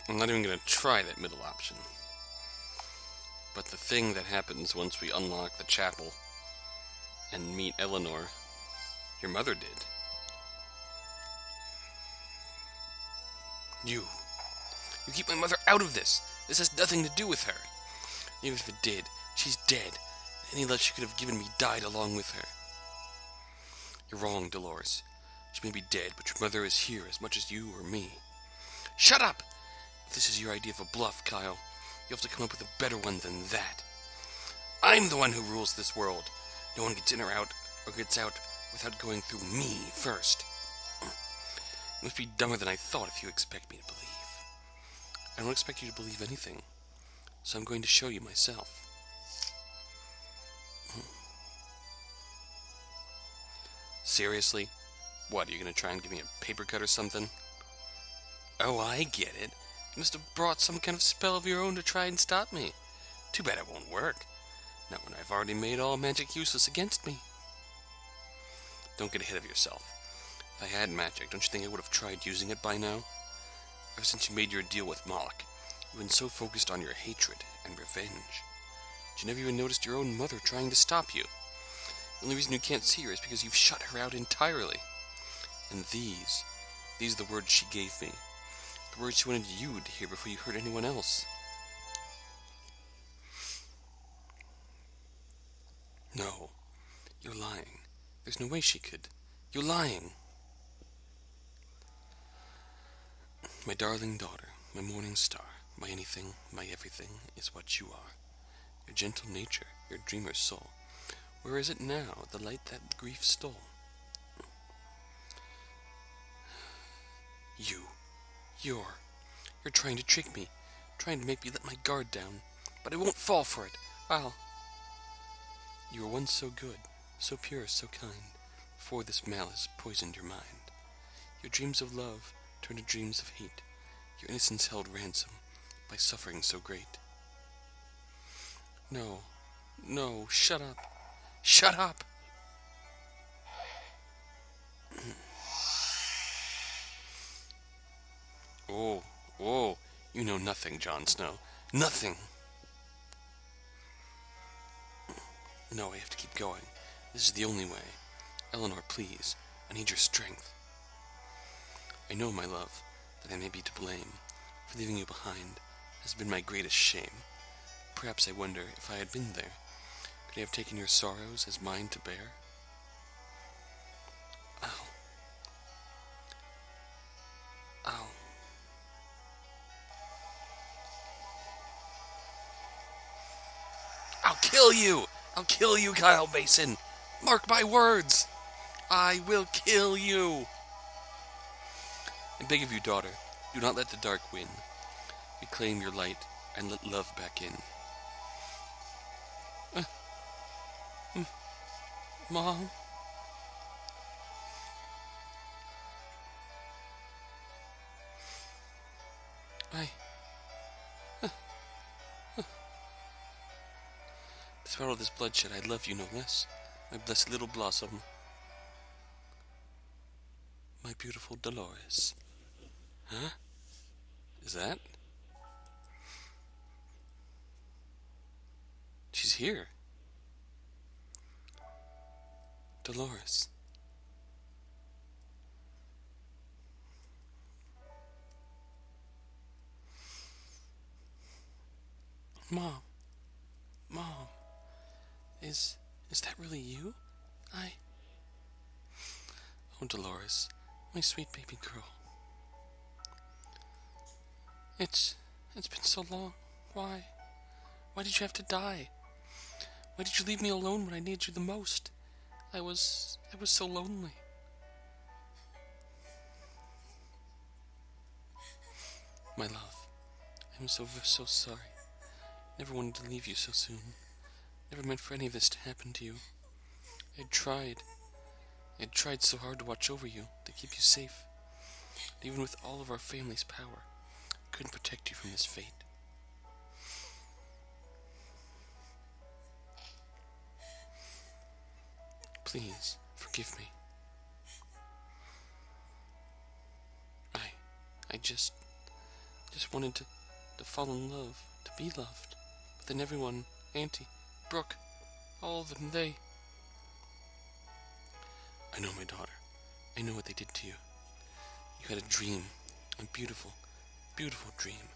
I'm not even going to try that middle option. But the thing that happens once we unlock the chapel and meet Eleanor, your mother did. You keep my mother out of this. This has nothing to do with her. Even if it did, she's dead. Any love she could have given me died along with her. You're wrong, Dolores. She may be dead, but your mother is here as much as you or me. Shut up! If this is your idea of a bluff, Kyle, you have to come up with a better one than that. I'm the one who rules this world. No one gets in or out, or gets out without going through me first. You must be dumber than I thought if you expect me to believe. I don't expect you to believe anything, so I'm going to show you myself. Seriously? What, are you going to try and give me a paper cut or something? Oh, I get it. You must have brought some kind of spell of your own to try and stop me. Too bad it won't work. Not when I've already made all magic useless against me. Don't get ahead of yourself. If I had magic, don't you think I would have tried using it by now? Ever since you made your deal with Moloch, you've been so focused on your hatred and revenge. But you never even noticed your own mother trying to stop you. The only reason you can't see her is because you've shut her out entirely. And these are the words she gave me. The words she wanted you to hear before you hurt anyone else. No, you're lying. There's no way she could. You're lying. My darling daughter, my morning star, my anything, my everything, is what you are. Your gentle nature, your dreamer's soul. Where is it now, the light that grief stole? You're trying to trick me, trying to make me let my guard down, but I won't fall for it. You were once so good, so pure, so kind, before this malice poisoned your mind. Your dreams of love turned to dreams of hate, your innocence held ransom by suffering so great. No, shut up. Shut up! Oh, you know nothing, Jon Snow. Nothing! No, I have to keep going. This is the only way. Eleanor, please, I need your strength. I know, my love, that I may be to blame, for leaving you behind has been my greatest shame. Perhaps I wonder if I had been there, could I have taken your sorrows as mine to bear? Ow. Ow. I'll kill you! I'll kill you, Kyle Mason! Mark my words! I will kill you! I beg of you, daughter, do not let the dark win. Reclaim your light and let love back in. Mom? Despite all this bloodshed, I love you no less, my blessed little blossom. My beautiful Dolores. Huh? Is that? She's here. Dolores. Mom. Is that really you? Oh, Dolores, my sweet baby girl. It's been so long. Why? Why did you have to die? Why did you leave me alone when I needed you the most? I was so lonely. My love, I'm so sorry. Never wanted to leave you so soon. Never meant for any of this to happen to you. I had tried so hard to watch over you, to keep you safe. And even with all of our family's power, I couldn't protect you from this fate. Please, forgive me. I just just wanted to fall in love, to be loved. But then everyone, Auntie, Brooke, all of them, they... I know, my daughter. I know what they did to you. You had a dream, a beautiful, beautiful dream,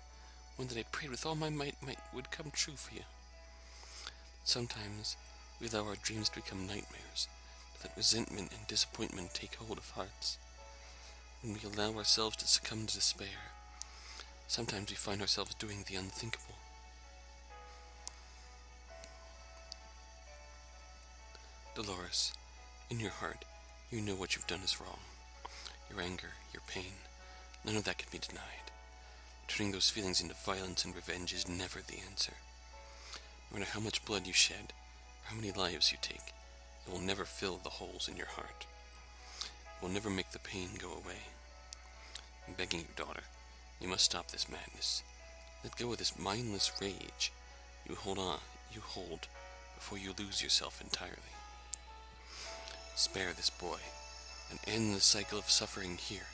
one that I prayed with all my might would come true for you. Sometimes we allow our dreams to become nightmares, to let resentment and disappointment take hold of hearts. When we allow ourselves to succumb to despair, sometimes we find ourselves doing the unthinkable. Dolores, in your heart, you know what you've done is wrong. Your anger, your pain, none of that can be denied. Turning those feelings into violence and revenge is never the answer. No matter how much blood you shed, or how many lives you take, it will never fill the holes in your heart. It will never make the pain go away. I'm begging you, daughter, you must stop this madness. Let go of this mindless rage you hold before you lose yourself entirely. Spare this boy, and end the cycle of suffering here.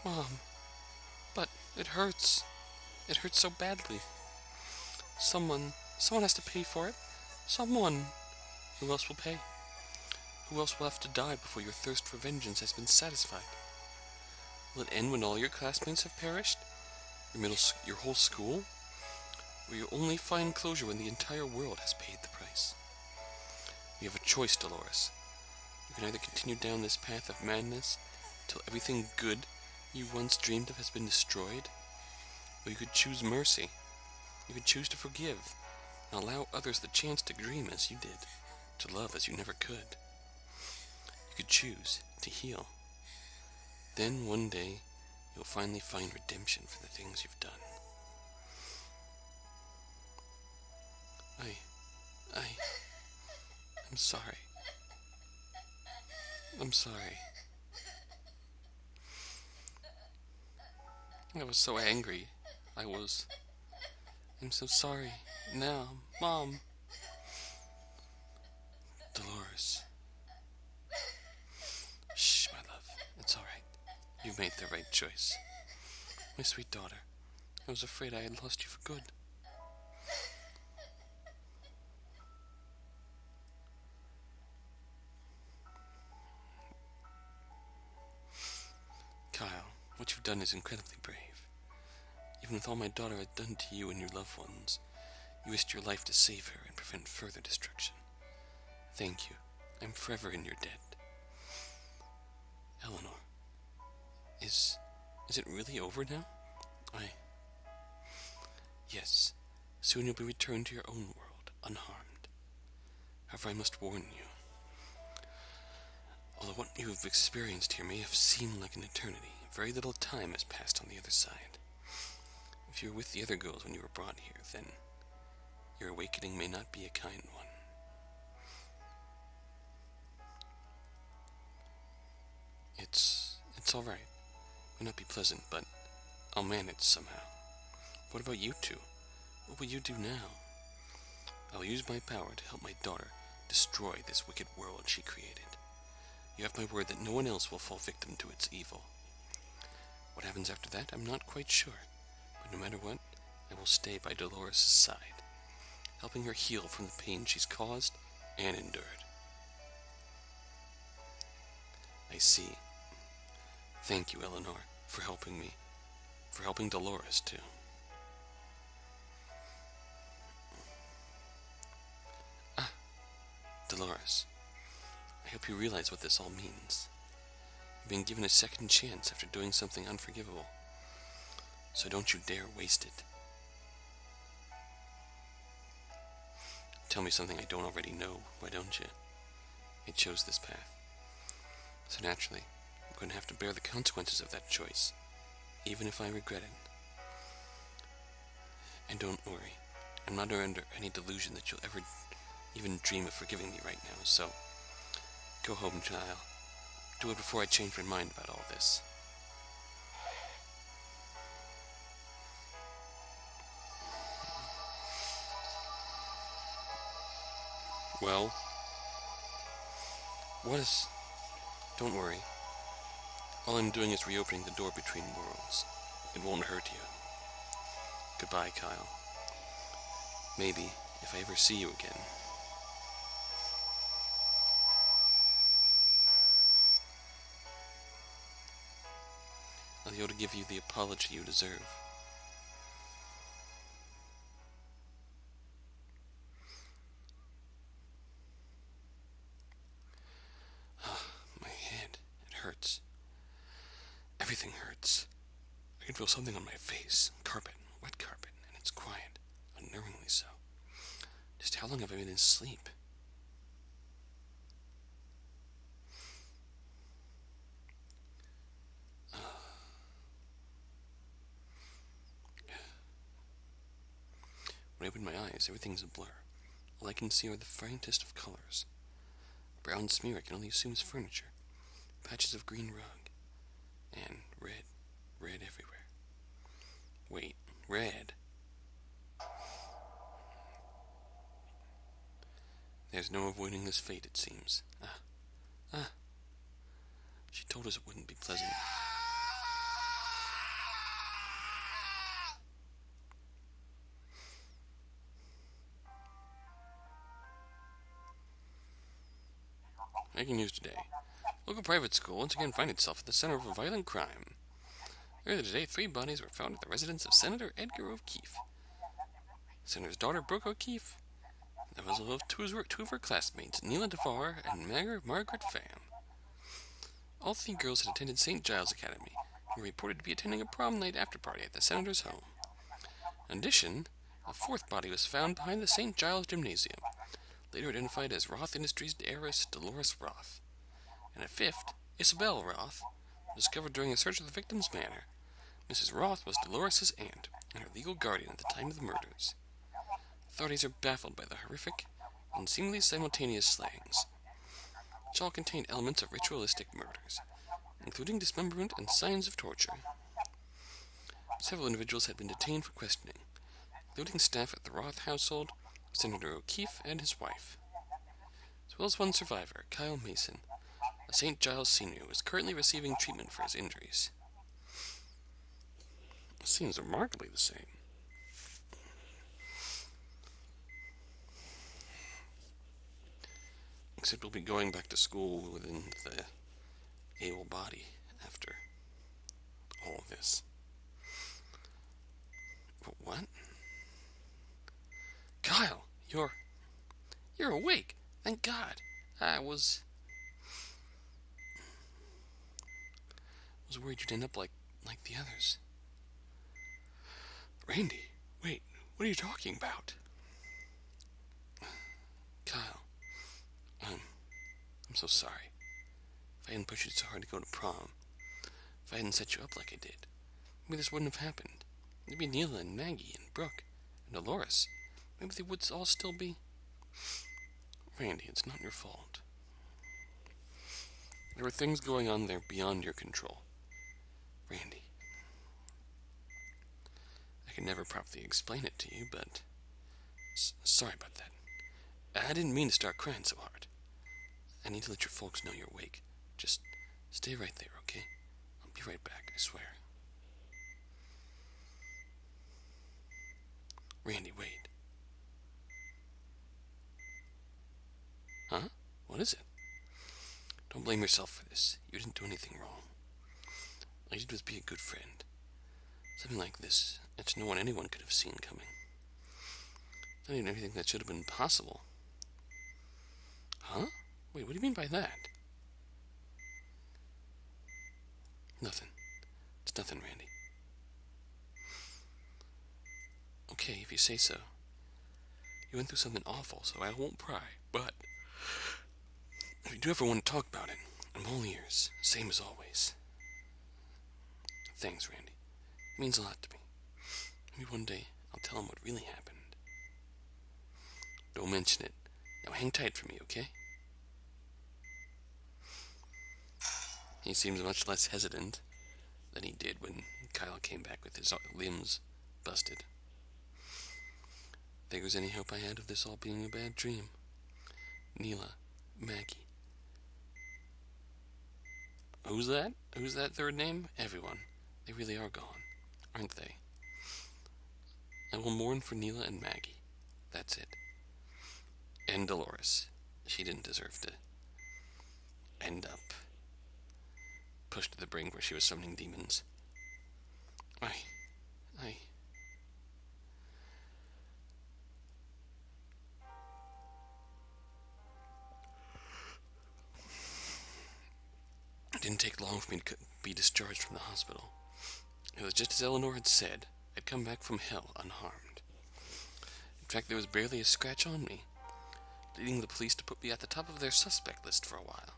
Mom, but it hurts. It hurts so badly. Someone has to pay for it. Someone. Who else will pay? Who else will have to die before your thirst for vengeance has been satisfied? Will it end when all your classmates have perished? Your whole school? Or you'll only find closure when the entire world has paid the price? You have a choice, Dolores. You can either continue down this path of madness till everything good you once dreamed of has been destroyed, or you could choose mercy. You could choose to forgive and allow others the chance to dream as you did, to love as you never could. You could choose to heal. Then one day you'll finally find redemption for the things you've done. I'm sorry. I'm sorry. I was so angry. I'm so sorry. Now, Mom. Dolores. Shh, my love. It's all right. You made the right choice. My sweet daughter, I was afraid I had lost you for good. Kyle, what you've done is incredibly brave. Even with all my daughter had done to you and your loved ones, you risked your life to save her and prevent further destruction. Thank you. I'm forever in your debt. Eleanor, is it really over now? Yes, soon you'll be returned to your own world, unharmed. However, I must warn you. Although what you have experienced here may have seemed like an eternity, very little time has passed on the other side. If you were with the other girls when you were brought here, then your awakening may not be a kind one. It's all right. It may not be pleasant, but I'll manage somehow. What about you two? What will you do now? I'll use my power to help my daughter destroy this wicked world she created. You have my word that no one else will fall victim to its evil. What happens after that, I'm not quite sure. But no matter what, I will stay by Dolores' side, helping her heal from the pain she's caused and endured. I see. Thank you, Eleanor, for helping me. For helping Dolores, too. Dolores, I hope you realize what this all means. You've been given a second chance after doing something unforgivable. So don't you dare waste it. Tell me something I don't already know, why don't you? I chose this path. So naturally, I'm going to have to bear the consequences of that choice, even if I regret it. And don't worry, I'm not under any delusion that you'll ever even dream of forgiving me right now, so go home, child. Do it before I change my mind about all this. Well, don't worry. All I'm doing is reopening the door between worlds. It won't hurt you. Goodbye, Kyle. Maybe, if I ever see you again, I'll be able to give you the apology you deserve. My head, it hurts. Everything hurts. I can feel something on my face. Carpet, wet carpet, and it's quiet, unnervingly so. Just how long have I been asleep? When I open my eyes, everything's a blur. All I can see are the faintest of colors. Brown smear I can only assume is furniture. Patches of green rug. And red. Red everywhere. Wait, red? There's no avoiding this fate, it seems. She told us it wouldn't be pleasant. Breaking news today. Local private school once again finds itself at the center of a violent crime. Earlier today, 3 bodies were found at the residence of Senator Edgar O'Keefe. The senator's daughter, Brooke O'Keefe, and the result of two of her classmates, Neela DeVar and Margaret Pham. All 3 girls had attended St. Giles Academy and were reported to be attending a prom night after party at the senator's home. In addition, a 4th body was found behind the St. Giles Gymnasium, later identified as Roth Industries heiress Dolores Roth, and a 5th, Isabel Roth, discovered during a search of the victim's manor. Mrs. Roth was Dolores' aunt and her legal guardian at the time of the murders. Authorities are baffled by the horrific and seemingly simultaneous slayings, which all contained elements of ritualistic murders, including dismemberment and signs of torture. Several individuals had been detained for questioning, including staff at the Roth household, Senator O'Keefe and his wife, as well as one survivor, Kyle Mason, a St. Giles senior who is currently receiving treatment for his injuries. It seems remarkably the same. Except we'll be going back to school within the able body after all of this. But what? Kyle, you're awake. Thank God. I was worried you'd end up like the others. Randy, wait, what are you talking about? Kyle, I'm so sorry. If I hadn't pushed you so hard to go to prom, if I hadn't set you up like I did, maybe this wouldn't have happened. Maybe Neela and Maggie and Brooke and Dolores, maybe they would all still be. Randy, it's not your fault. There were things going on there beyond your control. Randy, I can never properly explain it to you, but sorry about that. I didn't mean to start crying so hard. I need to let your folks know you're awake. Just stay right there, okay? I'll be right back, I swear. Randy, wait. Huh? What is it? Don't blame yourself for this. You didn't do anything wrong. All you did was be a good friend. Something like this, it's no one anyone could have seen coming. Not even anything that should have been possible. Huh? Wait, what do you mean by that? Nothing. It's nothing, Randy. Okay, if you say so. You went through something awful, so I won't pry, but if you do ever want to talk about it, I'm all ears, same as always. Thanks, Randy. It means a lot to me. Maybe one day I'll tell him what really happened. Don't mention it. Now hang tight for me, okay? He seems much less hesitant than he did when Kyle came back with his limbs busted. If there was any hope I had of this all being a bad dream. Neela, Maggie. Who's that? Who's that third name? Everyone. They really are gone. aren't they? I will mourn for Neela and Maggie. That's it. And Dolores. She didn't deserve to end up pushed to the brink where she was summoning demons. I It didn't take long for me to be discharged from the hospital. It was just as Eleanor had said. I'd come back from hell unharmed. In fact, there was barely a scratch on me, leading the police to put me at the top of their suspect list for a while.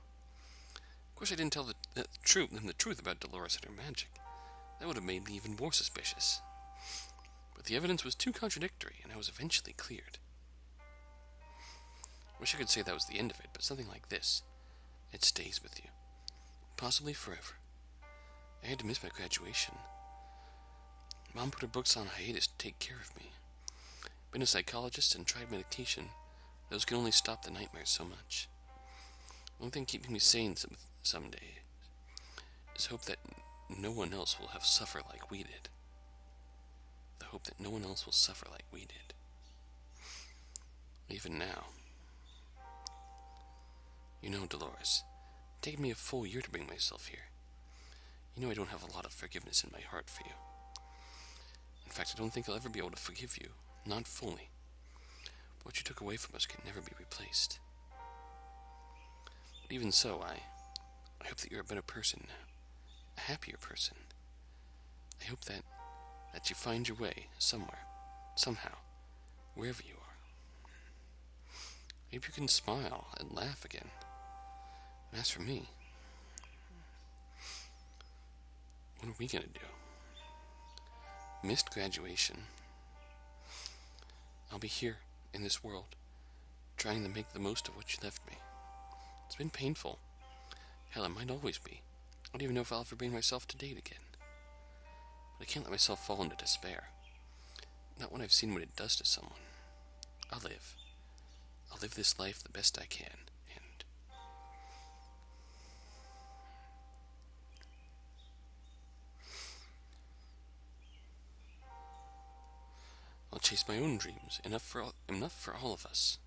Of course, I didn't tell the truth about Dolores and her magic. That would have made me even more suspicious. But the evidence was too contradictory, and I was eventually cleared. Wish I could say that was the end of it, but something like this, it stays with you. Possibly forever. I had to miss my graduation. Mom put her books on hiatus to take care of me. Been a psychologist and tried medication. Those can only stop the nightmares so much. The only thing keeping me sane someday is hope that no one else will have suffer like we did. The hope that no one else will suffer like we did. Even now. You know, Dolores, it's taken me a full year to bring myself here. You know I don't have a lot of forgiveness in my heart for you. In fact, I don't think I'll ever be able to forgive you. Not fully. What you took away from us can never be replaced. But even so, I hope that you're a better person now. A happier person. I hope that you find your way somewhere, somehow, wherever you are. I hope you can smile and laugh again. And as for me, what are we gonna do? Missed graduation. I'll be here, in this world, trying to make the most of what you left me. It's been painful. Hell, it might always be. I don't even know if I'll ever bring myself to date again. But I can't let myself fall into despair. Not when I've seen what it does to someone. I'll live. I'll live this life the best I can, and I'll chase my own dreams, enough for all of us.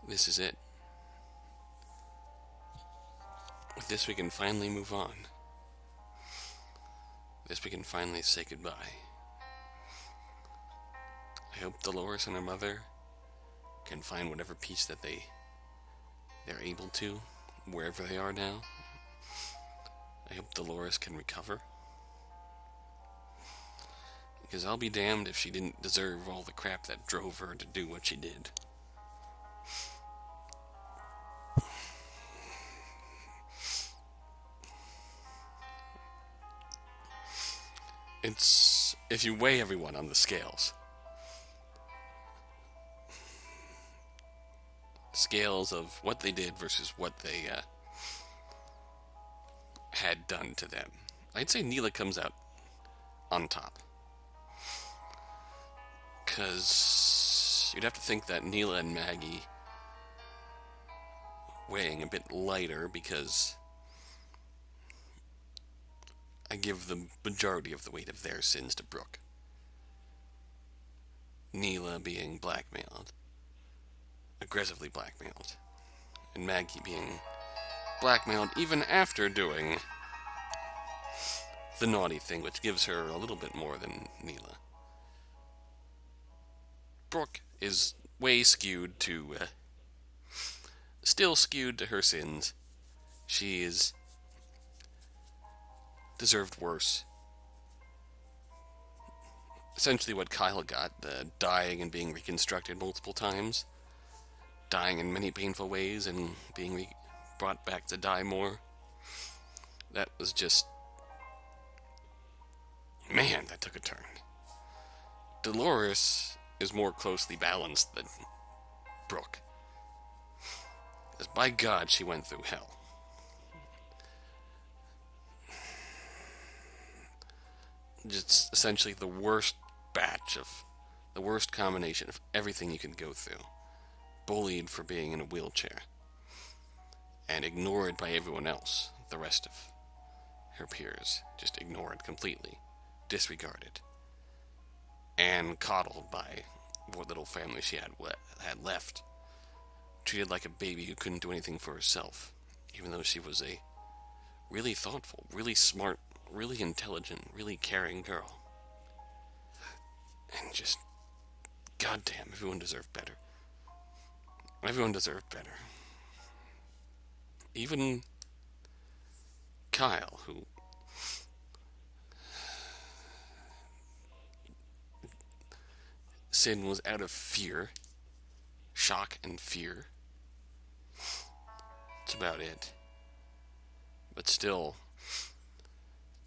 This is it. With this we can finally move on. This we can finally say goodbye. I hope Dolores and her mother can find whatever peace that they're able to, wherever they are now. I hope Dolores can recover. Because I'll be damned if she didn't deserve all the crap that drove her to do what she did. It's, if you weigh everyone on the scales of what they did versus what they had done to them, I'd say Neela comes out on top. Because you'd have to think that Neela and Maggie weighing a bit lighter, because I give the majority of the weight of their sins to Brooke. Neela being blackmailed, aggressively blackmailed, and Maggie being blackmailed even after doing the naughty thing, which gives her a little bit more than Neela. Brooke is way skewed to, still skewed to her sins. She is deserved worse. Essentially what Kyle got, dying and being reconstructed multiple times. Dying in many painful ways and being brought back to die more. That was just... man, that took a turn. Dolores is more closely balanced than Brooke. Because by God, she went through hell. just essentially the worst the worst combination of everything you can go through. Bullied for being in a wheelchair. And ignored by everyone else, the rest of her peers. Just ignored completely. Disregarded. And coddled by what little family she had left. Treated like a baby who couldn't do anything for herself, even though she was a really thoughtful, really smart, really intelligent, really caring girl. And just, goddamn, everyone deserved better. Everyone deserved better. Even Kyle, who sin was out of fear, shock and fear. That's about it. But still,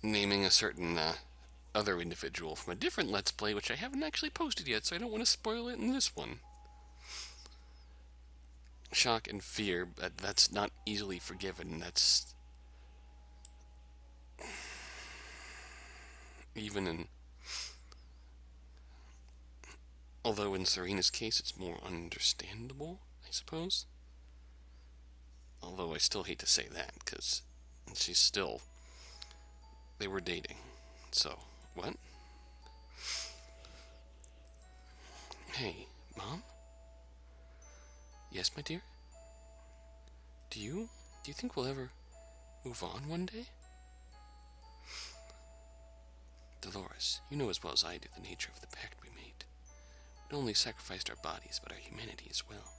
naming a certain other individual from a different Let's Play, which I haven't actually posted yet, so I don't want to spoil it in this one. Shock and fear, that's not easily forgiven. That's even in... Although in Serena's case it's more understandable, I suppose. Although I still hate to say that, because she's still... They were dating. So, what? Hey, Mom? Yes, my dear? Do you think we'll ever move on one day? Dolores, you know as well as I do the nature of the pact we made. We not only sacrificed our bodies, but our humanity as well.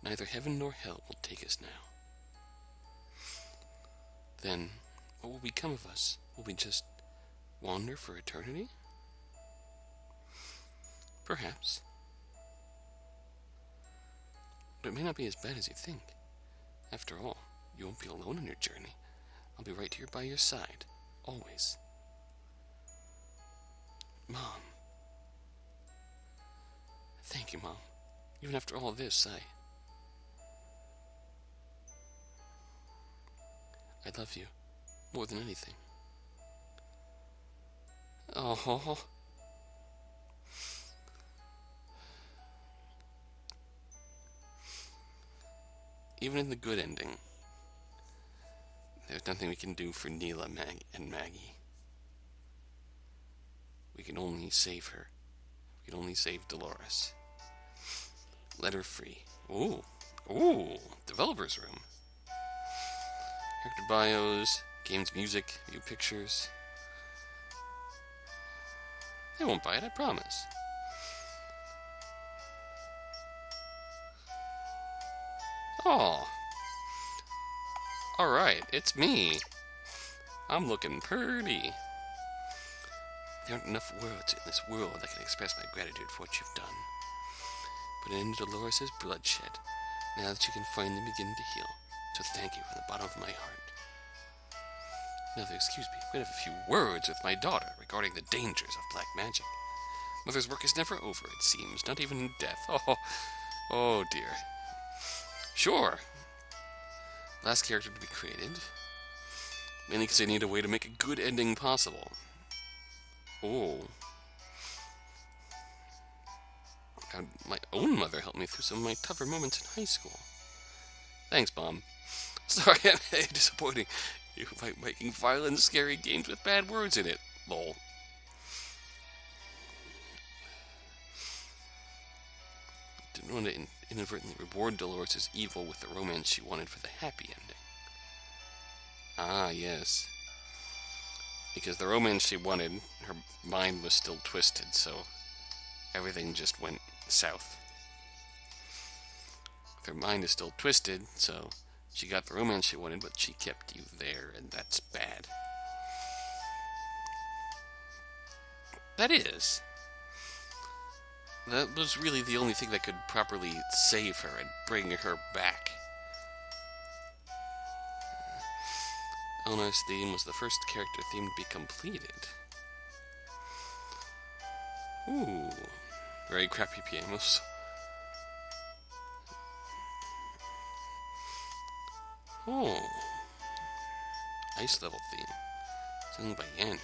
Neither heaven nor hell will take us now. Then, what will become of us? Will we just wander for eternity? Perhaps. But it may not be as bad as you think. After all, you won't be alone on your journey. I'll be right here by your side, always. Mom. Thank you, Mom. Even after all this, I love you more than anything. Oh. Even in the good ending, there's nothing we can do for Neela and Maggie. We can only save her. We can only save Dolores. Let her free. Ooh. Developer's room. Character bios, games music, view pictures. I won't buy it, I promise. Oh. Alright, it's me. I'm looking pretty. There aren't enough words in this world that can express my gratitude for what you've done. Put an end to Dolores' bloodshed, now that you can finally begin to heal. So thank you from the bottom of my heart. Now, excuse me, I'm going to have a few words with my daughter regarding the dangers of black magic. Mother's work is never over, it seems, not even in death. Oh dear. Sure. Last character to be created. Mainly because I need a way to make a good ending possible. Oh. Had my own mother help me through some of my tougher moments in high school. Thanks, Mom. Sorry I'm disappointing you by making violent, scary games with bad words in it. Lol. Didn't want to inadvertently reward Dolores' evil with the romance she wanted for the happy ending. Ah, yes. Because the romance she wanted, her mind was still twisted, so everything just went south. Her mind is still twisted, so she got the romance she wanted, but she kept you there, and that's bad. That is. That was really the only thing that could properly save her and bring her back. Eleanor's theme was the first character theme to be completed. Ooh. Very crappy pianos. Oh. Ice level theme. Sung by Annie.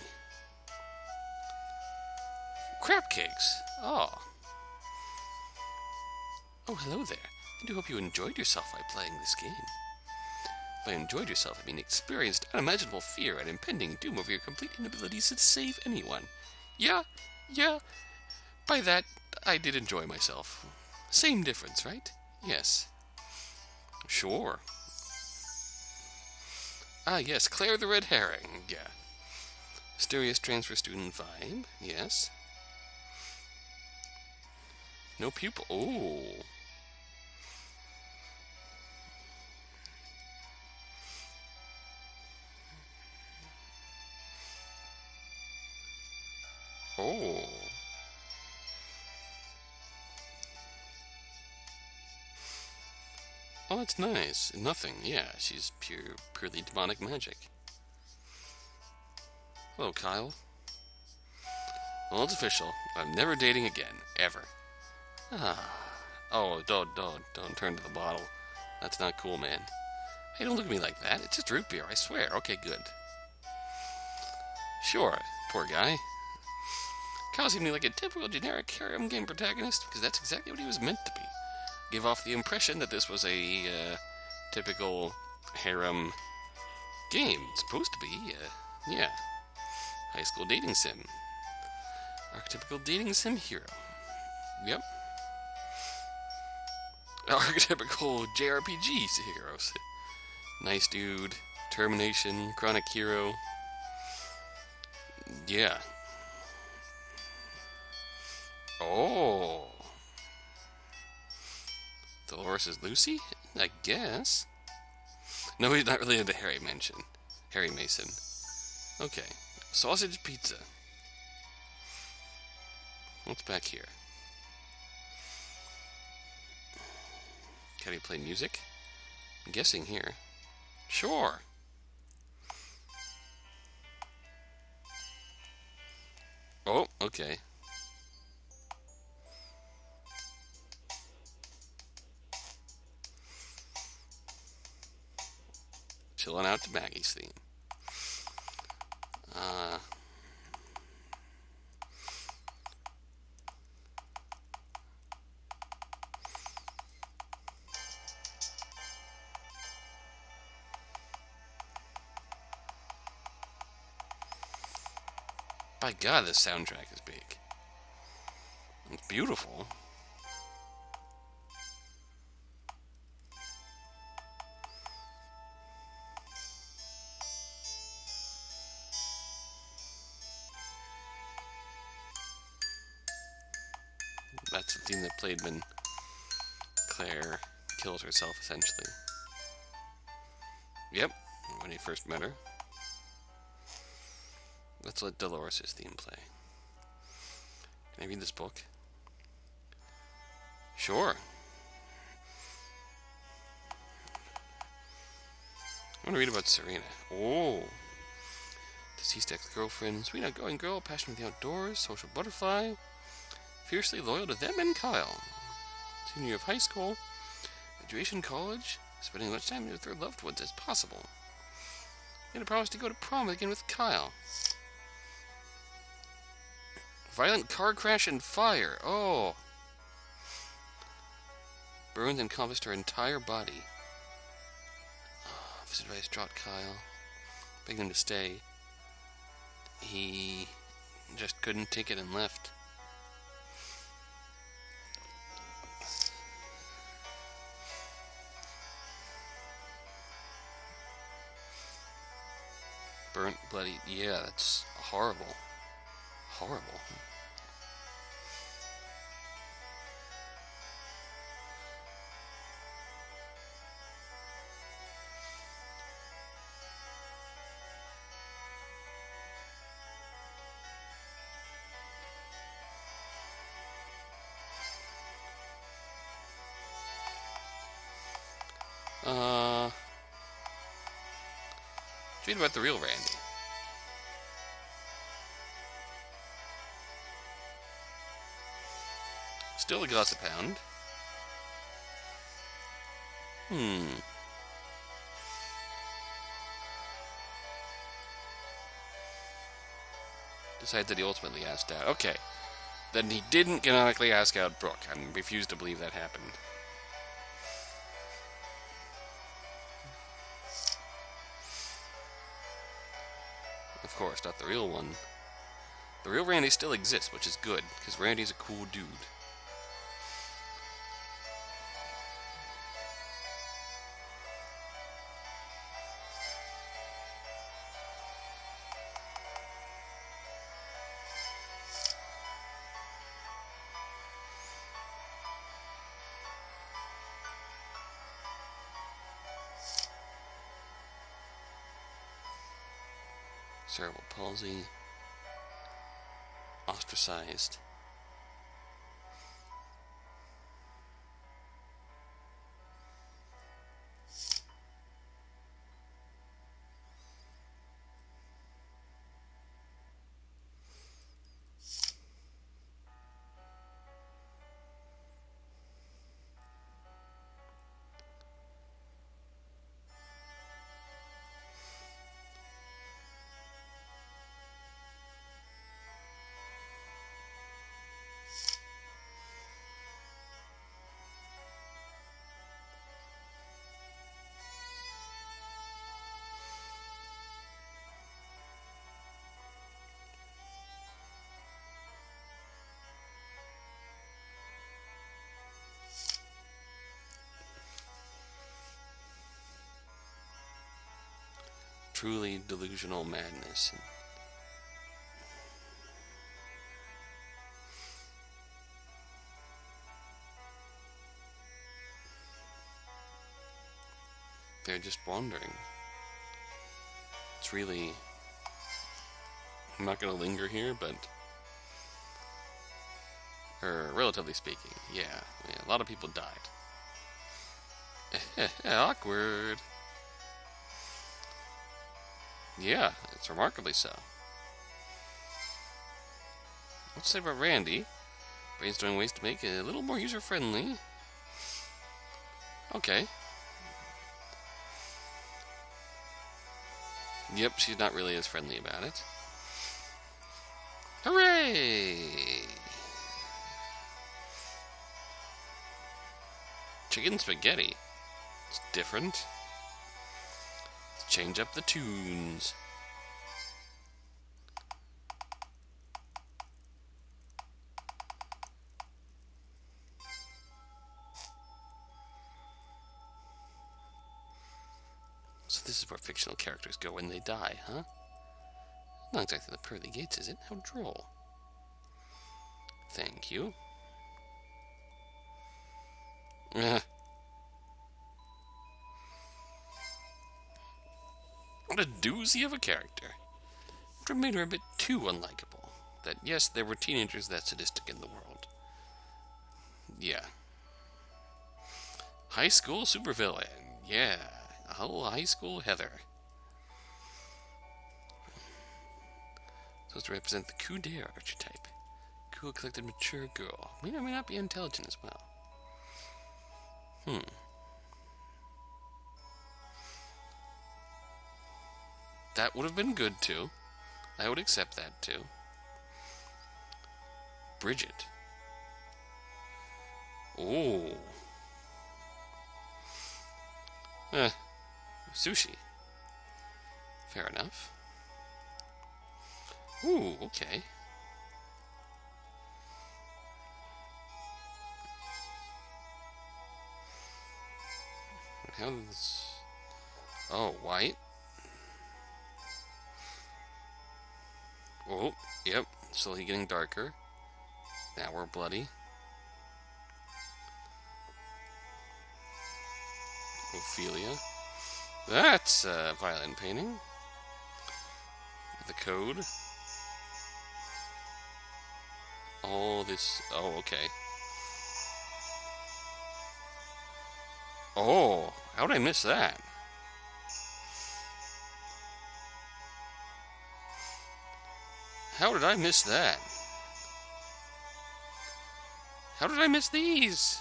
crab cakes. Oh. Oh, hello there. I do hope you enjoyed yourself by playing this game. By enjoyed yourself, I mean experienced unimaginable fear and impending doom over your complete inabilities to save anyone. Yeah. By that, I did enjoy myself. Same difference, right? Yes. Sure. Ah, yes, Claire the Red Herring. Yeah. Mysterious transfer student vibe. Yes. No pupil. Oh. Oh. Oh, that's nice. Nothing. Yeah, she's purely demonic magic. Hello, Kyle. Well, it's official. I'm never dating again. Ever. Ah. Oh, don't turn to the bottle. That's not cool, man. Hey, don't look at me like that. It's just root beer, I swear. Okay, good. Sure, poor guy. Kyle seemed to me like a typical generic harem game protagonist, because that's exactly what he was meant to be. Give off the impression that this was a typical harem game. It's supposed to be, yeah. High school dating sim. Archetypical dating sim hero. Yep. Archetypical JRPG heroes. Nice dude. Termination. Chronic hero. Yeah. Oh. Dolores is Lucy? I guess. No, he's not related to Harry Mason. Okay. Sausage pizza. What's back here? Can he play music? I'm guessing here. Sure. Oh, okay. Chilling out to Maggie's theme. By God, this soundtrack is big. It's beautiful. That's the theme that played when Claire killed herself, essentially. Yep, when he first met her. Let's let Dolores' theme play. Can I read this book? Sure. I want to read about Serena. Oh. Deceased ex-girlfriend, sweet outgoing girl, passionate with the outdoors, social butterfly, fiercely loyal to them and Kyle. Senior year of high school, graduation college, spending as much time with their loved ones as possible. Made a promise to go to prom again with Kyle. Violent car crash and fire. Oh. Burns encompassed her entire body. Oh, visited by distraught Kyle. Begged him to stay. He just couldn't take it and left. Burnt, bloody. Yeah, that's horrible. Horrible. Read about the real Randy. Still a gossip hound. Decides that he ultimately asked out. Okay. Then he didn't canonically ask out Brooke. I refuse to believe that happened. Of course, not the real one. The real Randy still exists, which is good, because Randy's a cool dude. Cerebral palsy. Ostracized. Truly delusional madness. They're just wandering. It's really... I'm not going to linger here, but... relatively speaking, yeah, a lot of people died. Awkward. Yeah, it's remarkably so. Let's say about Randy. Brainstorming ways to make it a little more user-friendly. Okay. Yep, she's not really as friendly about it. Hooray! Chicken spaghetti. It's different. Let's change up the tunes. So this is where fictional characters go when they die, huh? Not exactly the pearly gates, is it? How droll. Thank you. What a doozy of a character. It made her a bit too unlikable. That, yes, there were teenagers that sadistic in the world. Yeah. High school supervillain. Yeah. A whole high school Heather. Supposed to represent the coup d'etat archetype. Cool, collected, mature girl. May or may not be intelligent as well. That would have been good, too. I would accept that, too. Bridget. Oh. Sushi. Fair enough. Ooh, okay. How's... Oh, white. Oh, yep. Slowly getting darker. Now we're bloody. Ophelia. That's a violent painting. The code. All this... Oh, okay. Oh, how did I miss that? How did I miss that? How did I miss these?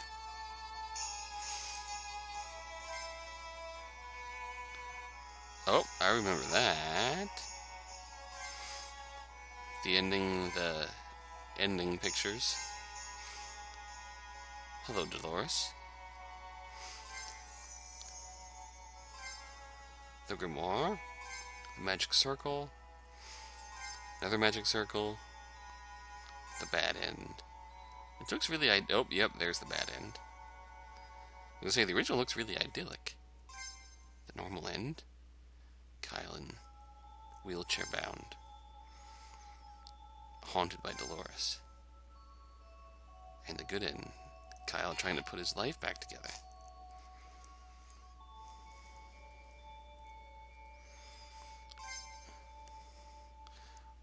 Oh, I remember that. The ending, the ending pictures. Hello, Dolores. The Grimoire. The Magic Circle. Another Magic Circle. The Bad End. It looks really... oh, yep, there's the bad end. I was going to say, the original looks really idyllic. The normal end. Kylan, wheelchair bound. Haunted by Dolores. And the good end. Kyle trying to put his life back together.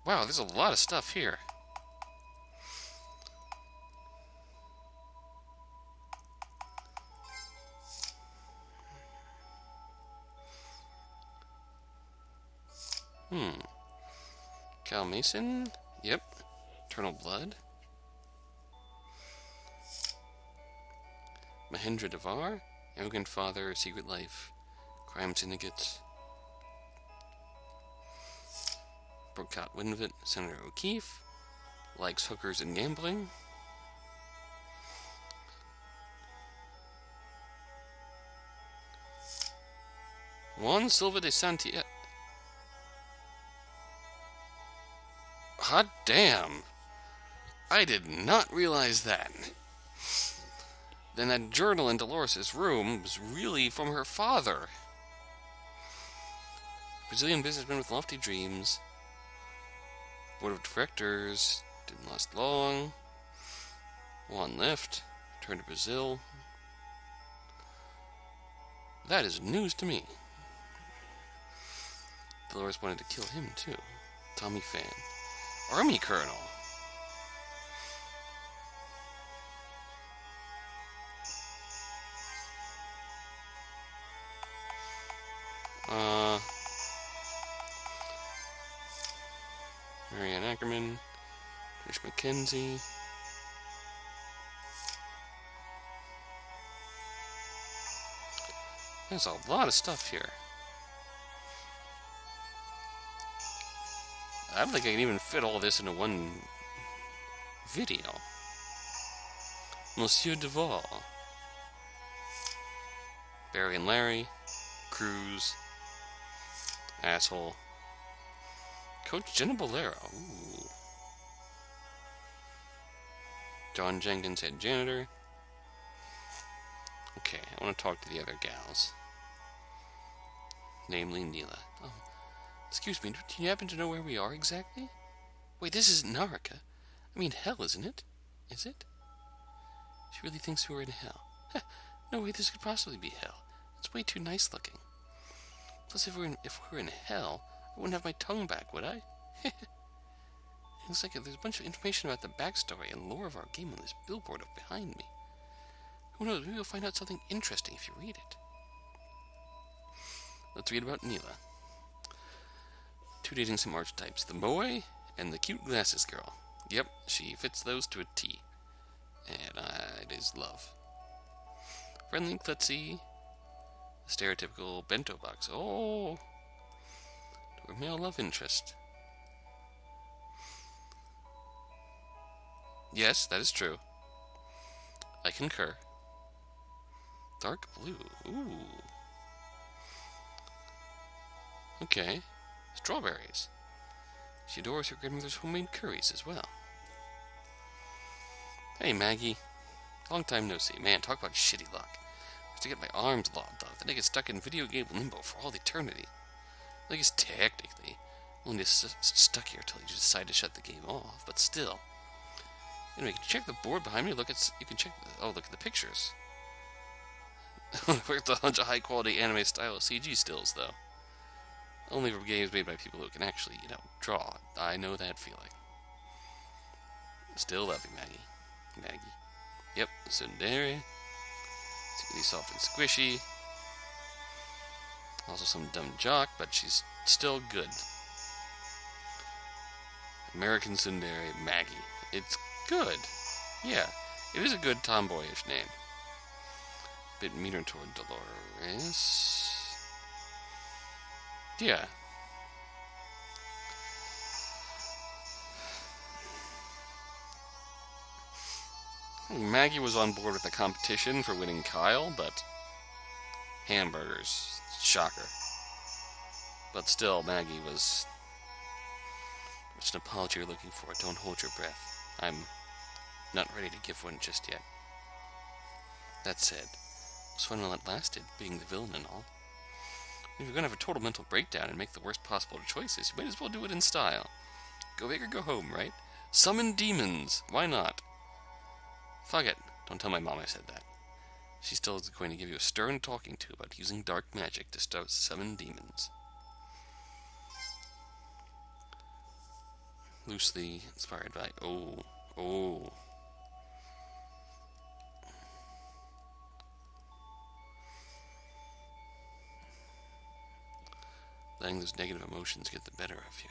Wow, there's a lot of stuff here. Cal Mason? Yep. Eternal Blood. Mahendra Devar? Arrogant Father, Secret Life, Crime Syndicates. Brooke Winvet, Senator O'Keefe. Likes hookers and gambling. Juan Silva de Santiago. Hot damn! I did not realize that. Then that journal in Dolores' room was really from her father. Brazilian businessman with lofty dreams. Board of directors didn't last long. Juan left, returned to Brazil. That is news to me. Dolores wanted to kill him too. Tommy Fan. Army Colonel. Marianne Ackerman. Trish McKenzie. There's a lot of stuff here. I don't think I can even fit all this into one video. Monsieur Duval. Barry and Larry. Cruz. Asshole. Coach Jenna Bolero. Ooh. John Jenkins, head janitor. Okay, I want to talk to the other gals. Namely, Neela. Oh, excuse me, do you happen to know where we are exactly? Wait, this isn't Naraka. I mean, hell, isn't it? Is it? She really thinks we're in hell. No way this could possibly be hell. It's way too nice looking. Plus, if we're in hell, I wouldn't have my tongue back, would I? It looks like there's a bunch of information about the backstory and lore of our game on this billboard up behind me. Who knows, maybe you'll find out something interesting if you read it. Let's read about Neela. Two dating some archetypes, the boy and the cute glasses girl. Yep, she fits those to a T. And it is love. Friendly, klutzy, stereotypical bento box. Oh, to a male love interest. Yes, that is true. I concur. Dark blue. Ooh. Okay. Strawberries. She adores her grandmother's homemade curries as well. Hey, Maggie. Long time no see. Man, talk about shitty luck. I have to get my arms logged off, then I get stuck in video game limbo for all eternity. I guess technically, I'm only stuck here until you decide to shut the game off, but still. Anyway, can you check the board behind me? Look at the pictures. With a bunch of high quality anime style CG stills, though. Only for games made by people who can actually, draw. I know that feeling. Still love you, Maggie. Yep, Tsundere. It's really soft and squishy. Also some dumb jock, but she's still good. American Tsundere, Maggie. It's good. Yeah, it is a good tomboyish name. Bit meaner toward Dolores. Yeah. Maggie was on board with the competition for winning Kyle, but hamburgers. Shocker. But still, Maggie was... What's an apology you're looking for? Don't hold your breath. I'm not ready to give one just yet. That said, it was fun while it lasted, being the villain and all. If you're going to have a total mental breakdown and make the worst possible choices, you might as well do it in style. Go big or go home, right? Summon demons! Why not? Fuck it. Don't tell my mom I said that. She still is going to give you a stern talking to about using dark magic to summon demons. Loosely inspired by... Oh. Letting those negative emotions get the better of you.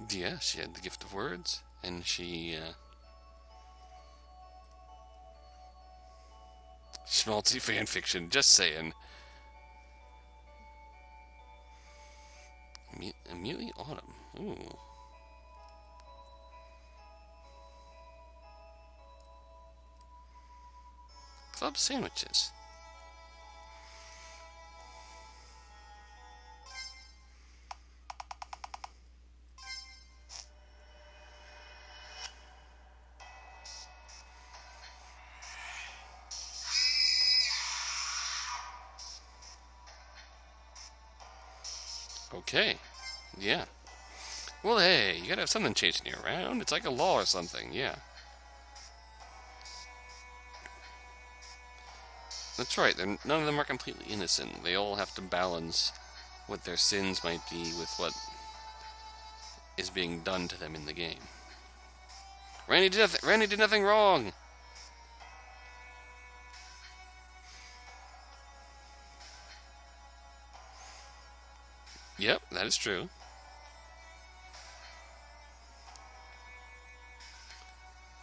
Yeah, she had the gift of words, and she, schmaltzy fanfiction, just saying. Immediately autumn. Ooh. Club sandwiches. Okay. Yeah. Well, hey, you gotta have something chasing you around. It's like a law or something, yeah. That's right, none of them are completely innocent. They all have to balance what their sins might be with what is being done to them in the game. Randy did nothing wrong! Yep, that is true.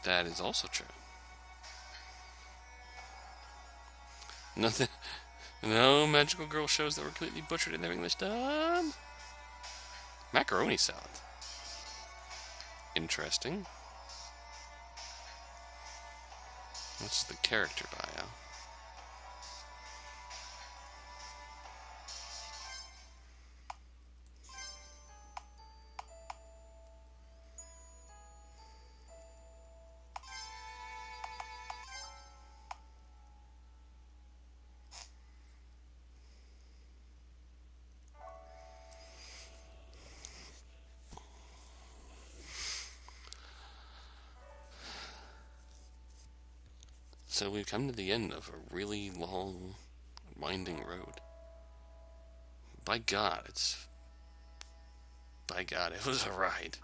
That is also true. Nothing. No magical girl shows that were completely butchered in their English dub. Macaroni salad. Interesting. What's the character bio? So we've come to the end of a really long, winding road. By God, it was a ride.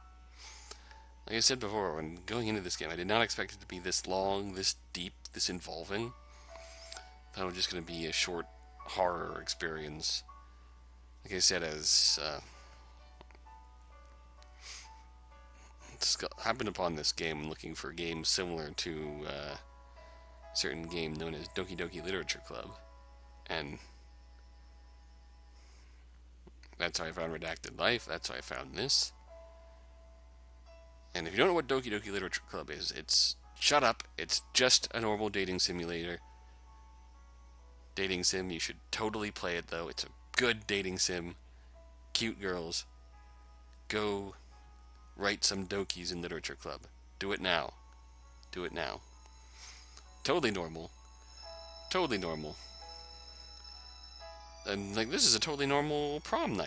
Like I said before, when going into this game, I did not expect it to be this long, this deep, this involving. I thought it was just going to be a short horror experience. Like I said, as happened upon this game looking for games similar to a certain game known as Doki Doki Literature Club, and that's how I found Redacted Life, that's how I found this. And if you don't know what Doki Doki Literature Club is, shut up, it's just a normal dating simulator. Dating sim, you should totally play it though, it's a good dating sim. Cute girls. Go write some dokis in Literature Club. Do it now. Do it now. Totally normal. Totally normal. And, like, this is a totally normal prom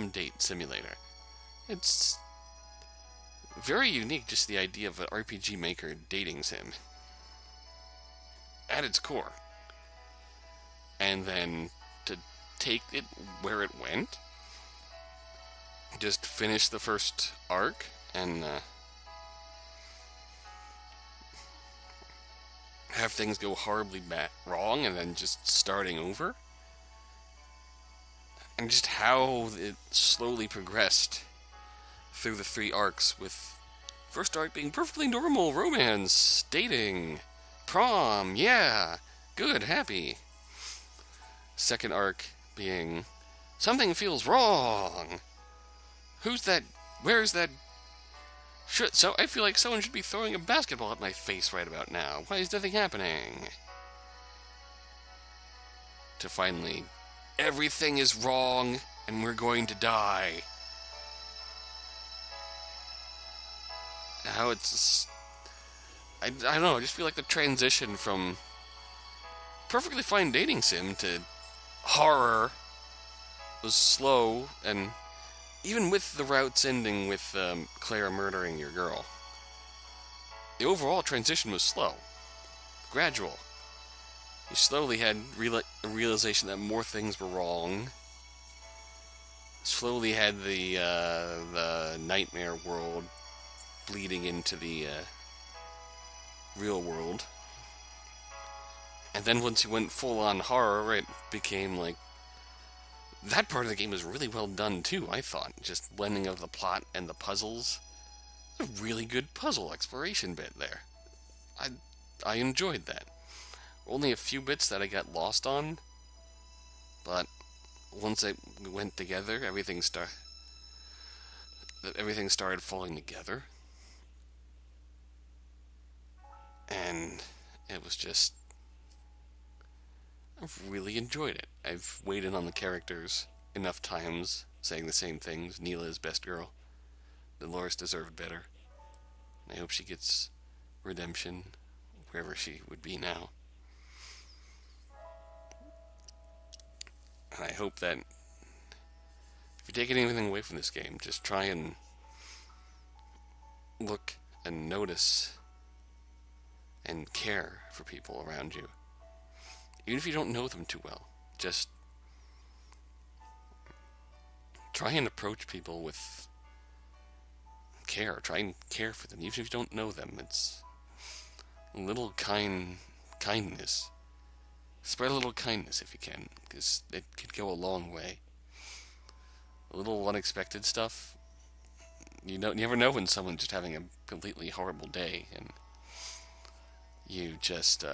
date simulator. It's very unique, just the idea of an RPG Maker dating sim. At its core. And then, to take it where it went, just finish the first arc, and, have things go horribly wrong, and then just starting over. And just how it slowly progressed through the 3 arcs, with first arc being perfectly normal, romance, dating, prom, yeah, good, happy. Second arc being Something feels wrong. Who's that? Where's that? So I feel like someone should be throwing a basketball at my face right about now. Why is nothing happening? To finally, everything is wrong and we're going to die. How it's... I don't know, I just feel like the transition from perfectly fine dating sim to horror was slow, and even with the routes ending with Claire murdering your girl, the overall transition was slow, gradual. You slowly had a realization that more things were wrong. Slowly had the nightmare world bleeding into the real world. And then once you went full-on horror, it became like... That part of the game was really well done too, I thought. Just blending of the plot and the puzzles. A really good puzzle exploration bit there. I enjoyed that. Only a few bits that I got lost on, but once it went together, everything started falling together. And it was just... I've really enjoyed it. I've waited on the characters enough times, saying the same things. Neela is best girl. Dolores deserved better. I hope she gets redemption, wherever she would be now. And I hope that if you take anything away from this game, just try and look and notice and care for people around you. Even if you don't know them too well, just try and approach people with care. Try and care for them, even if you don't know them. It's a little kindness. Spread a little kindness if you can, because it could go a long way. A little unexpected stuff. You never know when someone's just having a completely horrible day, and you just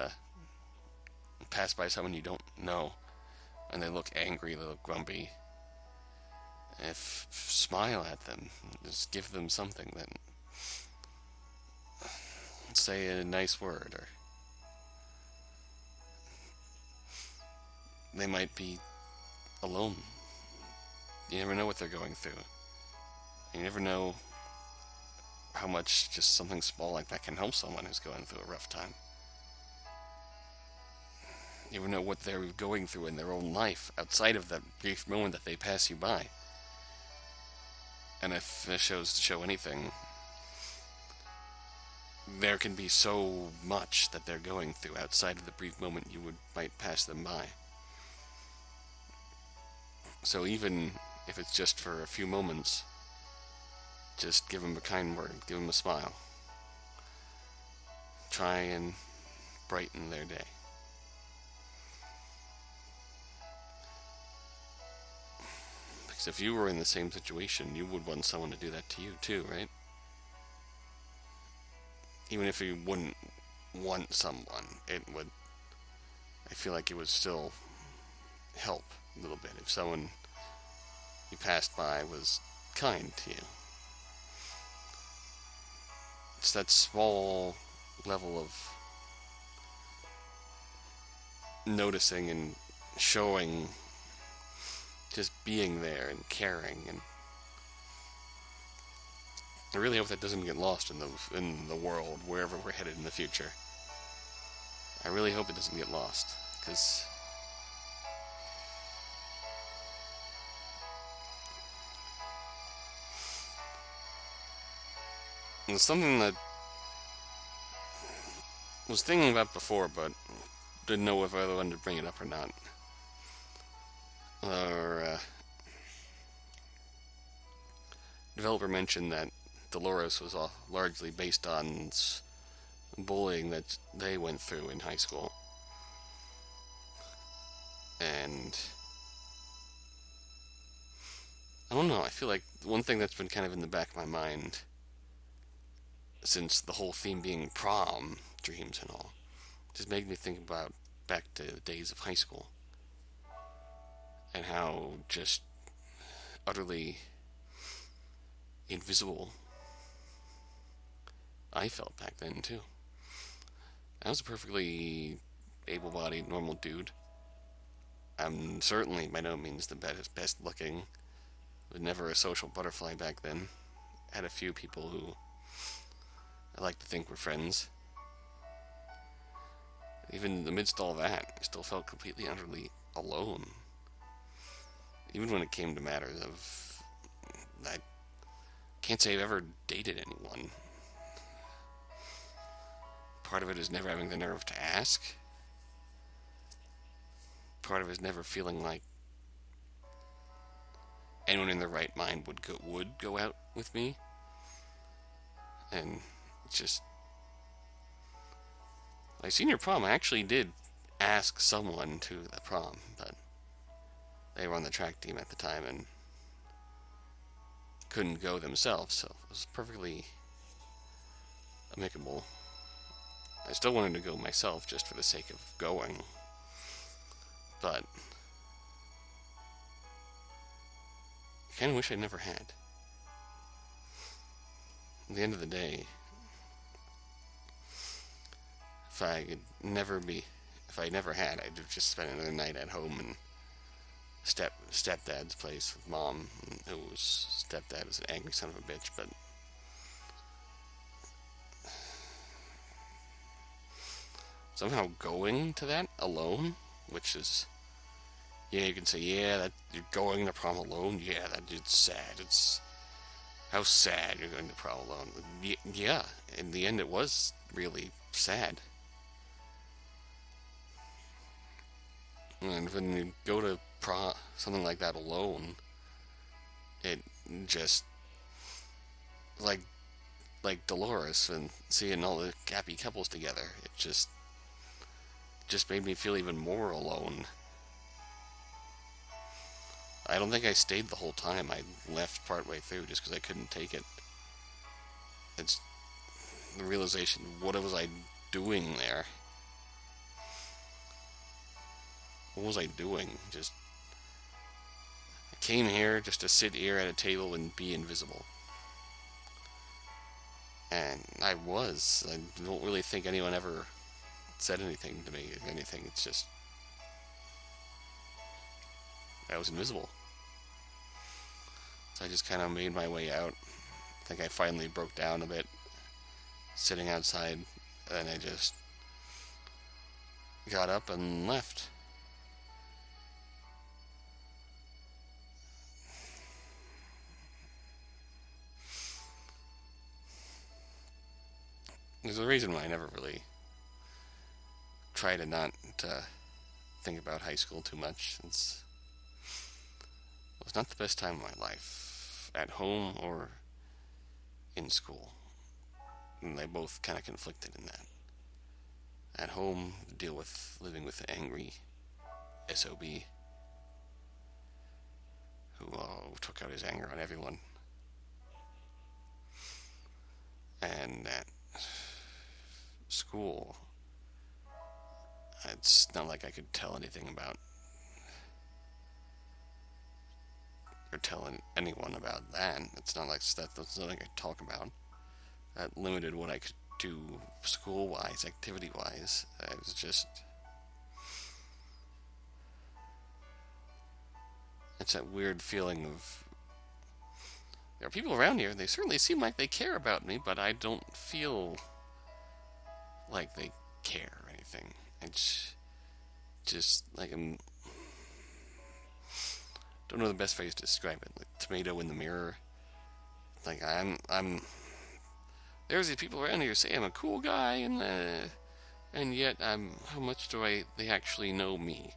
pass by someone you don't know, and they look angry, they look grumpy. If smile at them, just give them something, then say a nice word, or they might be alone. You never know what they're going through. You never know how much just something small like that can help someone who's going through a rough time. You never know what they're going through in their own life outside of that brief moment that they pass you by. And if this shows to show anything, there can be so much that they're going through outside of the brief moment you might pass them by. So even if it's just for a few moments, just give them a kind word, give them a smile. Try and brighten their day. Because if you were in the same situation, you would want someone to do that to you too, right? Even if you wouldn't want someone, it would... I feel like it would still help a little bit if someone you passed by was kind to you. It's that small level of noticing and showing, just being there and caring, and I really hope that doesn't get lost in the world, wherever we're headed in the future. I really hope it doesn't get lost, because it's something that I was thinking about before, but didn't know if I wanted to bring it up or not. Developer mentioned that Dolores was largely based on bullying that they went through in high school. And I don't know, I feel like one thing that's been kind of in the back of my mind since the whole theme being prom dreams and all, just made me think about back to the days of high school and how just utterly invisible I felt back then, too. I was a perfectly able-bodied, normal dude. I'm certainly by no means the best looking. Was never a social butterfly back then. Had a few people who I like to think were friends. Even amidst all that, I still felt completely, utterly alone. Even when it came to matters of... I can't say I've ever dated anyone. Part of it is never having the nerve to ask. Part of it is never feeling like anyone in their right mind would go out with me. And it's just... my senior prom, I actually did ask someone to the prom, but they were on the track team at the time and couldn't go themselves, so it was perfectly amicable. I still wanted to go myself just for the sake of going, but I kind of wish I never had. At the end of the day, if I never had, I'd have just spent another night at home and stepdad's place with mom, whose stepdad is an angry son of a bitch, but somehow going to that alone, which is, yeah, you can say, yeah, that you're going to prom alone, yeah, it's sad, it's how sad you're going to prom alone. Yeah, in the end it was really sad. And when you go to prom, something like that alone, it just, like Dolores and seeing all the happy couples together, it just made me feel even more alone. I don't think I stayed the whole time. I left partway through just because I couldn't take it. It's the realization, what was I doing there? What was I doing? Just, I came here just to sit here at a table and be invisible. And I was. I don't really think anyone ever said anything to me. If anything, it's just, I was invisible. So I just kind of made my way out. I think I finally broke down a bit, sitting outside, and I just got up and left. There's a reason why I never really try to not think about high school too much. It was not the best time of my life, at home or in school. And they both kind of conflicted in that. At home, deal with living with the angry SOB who took out his anger on everyone. And at school, it's not like I could tell anything about, or tell anyone about that. It's not like that's nothing I could talk about. That limited what I could do school-wise, activity-wise. It was just, it's that weird feeling of, there are people around here, they certainly seem like they care about me, but I don't feel like they care or anything. It's just like don't know the best phrase to describe it. Like tomato in the mirror. Like there's these people around here who say I'm a cool guy, and yet how much do they actually know me?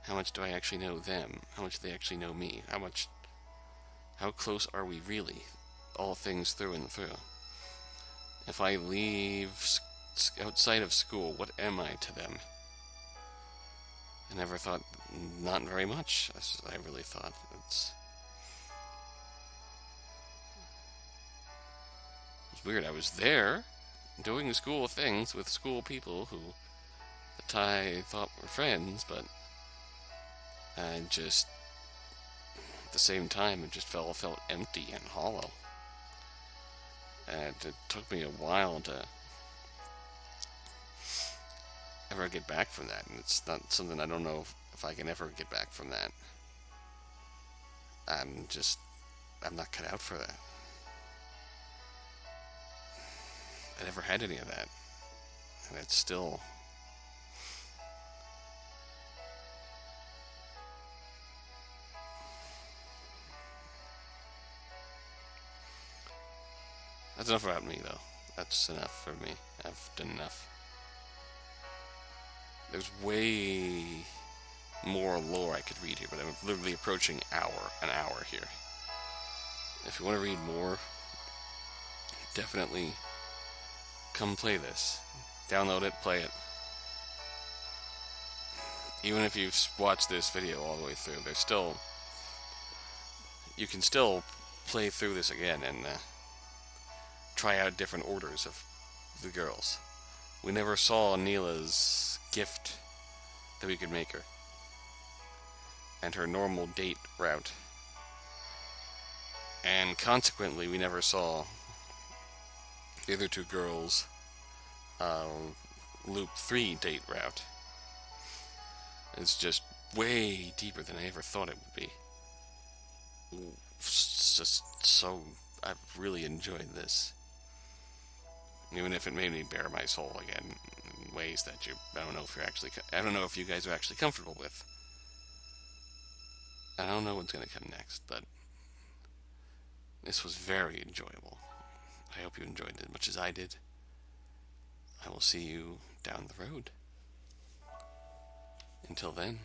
How much do I actually know them? How much do they actually know me? How close are we really? All things through and through. If I leave outside of school, what am I to them? I never thought, not very much. I really thought it's weird. I was there doing school things with school people who that I thought were friends, but I just at the same time, it just felt empty and hollow. And it took me a while to ever get back from that, and it's not something I don't know if I can ever get back from that. I'm not cut out for that. I never had any of that, and it's still... That's enough about me, though. That's enough for me. I've done enough. There's way more lore I could read here, but I'm literally approaching an hour here. If you want to read more, definitely come play this. Download it, play it. Even if you've watched this video all the way through, you can still play through this again and try out different orders of the girls. We never saw Neela's gift that we could make her, and her normal date route, and consequently we never saw the other two girls' loop 3 date route. It's just way deeper than I ever thought it would be. It's just so... I've really enjoyed this. Even if it made me bare my soul again in ways that I don't know if you guys are actually comfortable with. I don't know what's going to come next, but this was very enjoyable. I hope you enjoyed it as much as I did. I will see you down the road. Until then.